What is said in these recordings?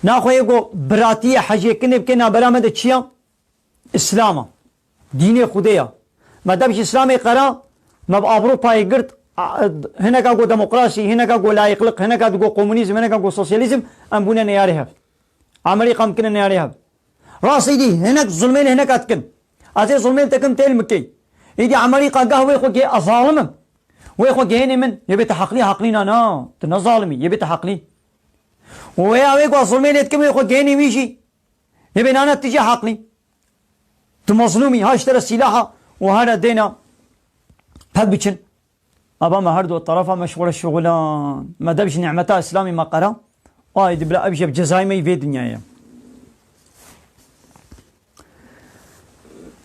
ناخوی گو براتی حجی کنه بکنه برامده چیا؟ اسلام دین خدایا مدامش اسلام قرا مب اوروپای گرد هناك اكو ديمقراطي هناك اكو لا يقلق هناك اكو كومونيزم هناك اكو سوسياليزم ام بونا نياريها امريكا ممكن نياريها راسي دي هناك ظلمين هناك اتكن ازي ظلمين تكم تيل مكي يدي امريكا قهوه يخو كي اظالم ويخو جهني من يبي تحقلي حقلينا انا تنظالمي يبي تحقلي ويا ويكو ظلمين يتكم يخو جهني ميشي يبي انا تجي حقلي تمظلومي هاش ترى السلاح وهذا دينا بحبشن أبا ما هردو الطرفة مشغول الشغلان ما دبش نعمتها إسلامي ما قرأ وايد بلا أبشي بجزاي ما يفيد دنيايا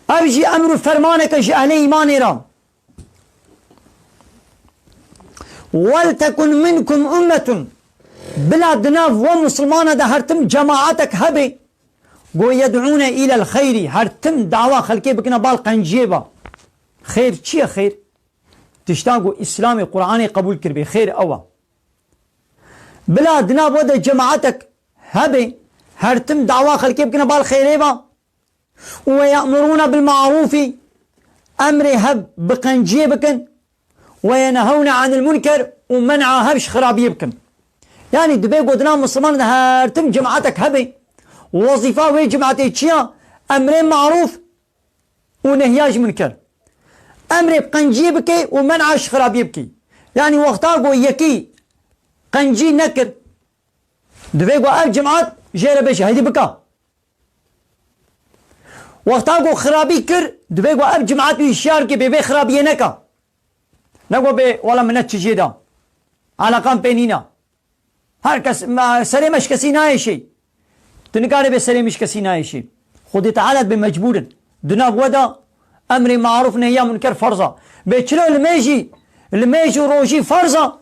أبشي أمر فرمانك أشي أهل إيمان رام ولتكن منكم أمة بلا دناف ومسلمان ده هرتم جماعتك هبي قو يدعون إلى الخير هرتم دعوة خلقي بكنا بالقنجيبة خير چي خير تشتاقوا إسلامي قرآني قبول كربي خير أوا بلا دناب ودا جماعتك هبي هرتم دعوة خلقي بكنا بالخيريبا ويأمرون بالمعروف أمر هب بقنجي بكن وينهون عن المنكر ومنع هبش خرابي بكن يعني دبي قدنا مسلمان هرتم جماعتك هبي وظيفة وي جماعتي تشيا أمرين معروف ونهياج منكر أمر بقنجي بكي ومنعش خرابي بكي يعني وقتها قو يكي قنجي نكر دبي قو أب جماعات جيرا بيش هيدي بكا وقتها قو خرابي كر دبي قو أب جماعات ويشاركي ببي خرابي نكا نقو بي ولا منت جيدا على قام بينينا هر كس ما سري مش كسي نايشي تنكاري بي سري مش كسي نايشي خودي تعالت بمجبور دنا ودا أمر معروف نهي منكر فرضا بيشلو الميجي وروجي فرضا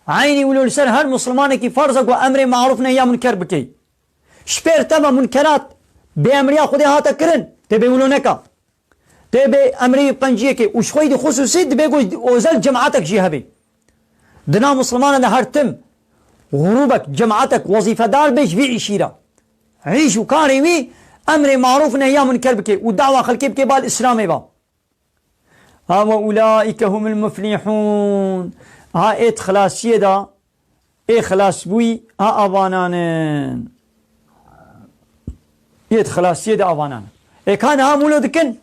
عيني ولو لسر هر مسلمان كي فرضا وأمر معروف نهي منكر بكي شبير تبا منكرات بأمريا خدي هاتا كرن تبي ولو نكا تبي أمري بنجيه كي وش خويدي خصوصي تبي وزل جماعتك جي هبي دنا مسلمان هر تم غروبك جماعتك وظيفة دار بيش في عشيرة عيش وكاري وي أمر معروف نهي منكر بكي والدعوة خلقي بكي بالإسلام با وأولئك هم المفلحون ها إيت خلاصية دا إيه خلاص بوي ها أبانان إيت خلاصية دا أبانان إيه كان ها مولو دكن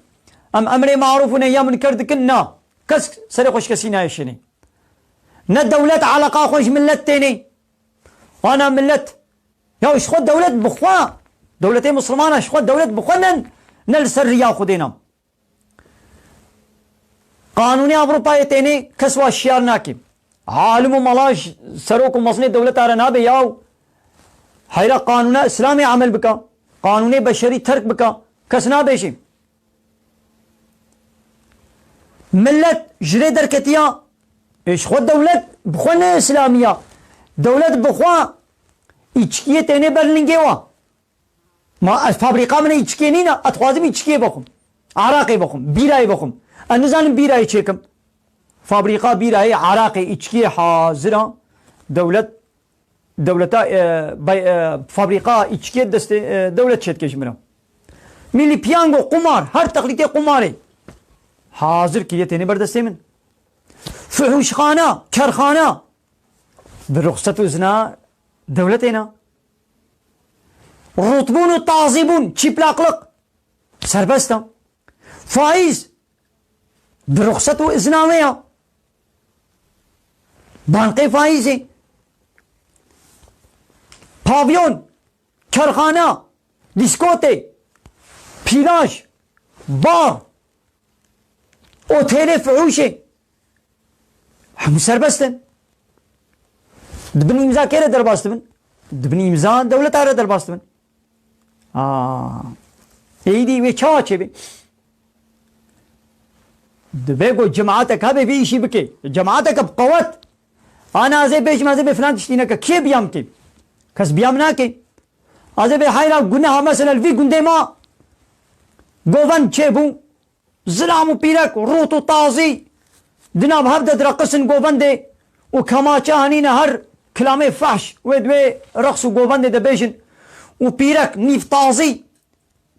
أمر معروف نهي منكر دكن نا كس سري خوش كسي نايشني نا الدولة علاقة خوش ملت تاني وانا ملت يا وش خد دولة بخوا دولتين مسلمانة شخوات دولة بخونن نلسر ريا خدينا قانوني أوروبا تاني كسوا الشيار ناكي عالم وملاش سروك ومصني دولة أرنابي ياو حيرا قانون إسلامي عمل بكا قانوني بشري ترك بكا كسنا بيشي ملت جري دركتيا شخوات دولة بخون إسلامية دولة بخوا إيشكية تاني برلنجيوا ما فابريقا من إيشكي نينا أتخوازم إيشكي بخم عراقي بخم بيراي بخم النزان بيراي تشيكم فابريقا بيراي عراقي إيشكي حاضرة دولة فابريقا إيشكي دست دولة شتكش مرا ملي بيانغو قمار هر تقليدي قماري حاضر كيتيني بردستي من فحوش خانة كرخانة بالرخصة وزنا دولتنا رطبون وتعظيبون تشيبلاقلق سربستا فايز برخصة وإزنامية بانقي فايزي بافيون كرخانة ديسكوتي بيلاج بار اوتيل فعوشي هم سربستن دبني امزا كيرا درباستمن دبني امزا دولة آره درباستمن ايدي وي چا چبي دبيگو جماعتك هبه بيشي بكي جماعتك بقوت انا زي بيش ما زي بفلان تشتينك كي بيام كي كس بيام ناكي ازي بحيرا قلناها مثلا في قندما قوفن چبو زلامو بيرك روتو طازي دناب هبدا درقسن قوفن دي وكما چاهنين هر كلامي فحش ودوي رقصو قوفن دي دبيشن وبيرك نيف طازي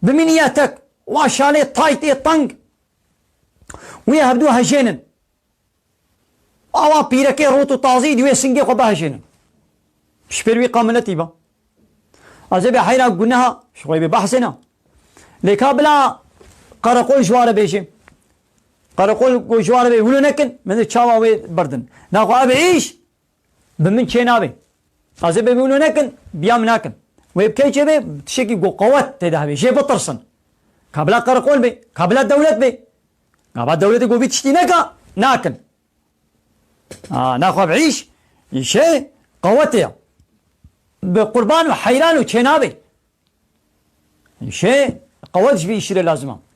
بمنياتك واشالي تايت طنق ويهبدوها جنن أوا بيرك روتو طازي دوي سنجي خبها جنن شبيروي قاملتي با أزبي حيرا قلناها شوي ببحثنا لكابلا قرقول جوار بيشي قرقول جوار بي ولو نكن من الشاوا وي بردن ناخو أبي عيش بمن شينابي أزبي ولو نكن بيام ناكن ويبكي جبي تشكي قوات تدهبي شي بطرسن قبل قرقول بي قبل الدولة بي قبل الدولة قو بيتشتي نكا ناكن ناخو بعيش يشي قوتي بقربان وحيران وشينابي شيء قوتش بيشير لازمه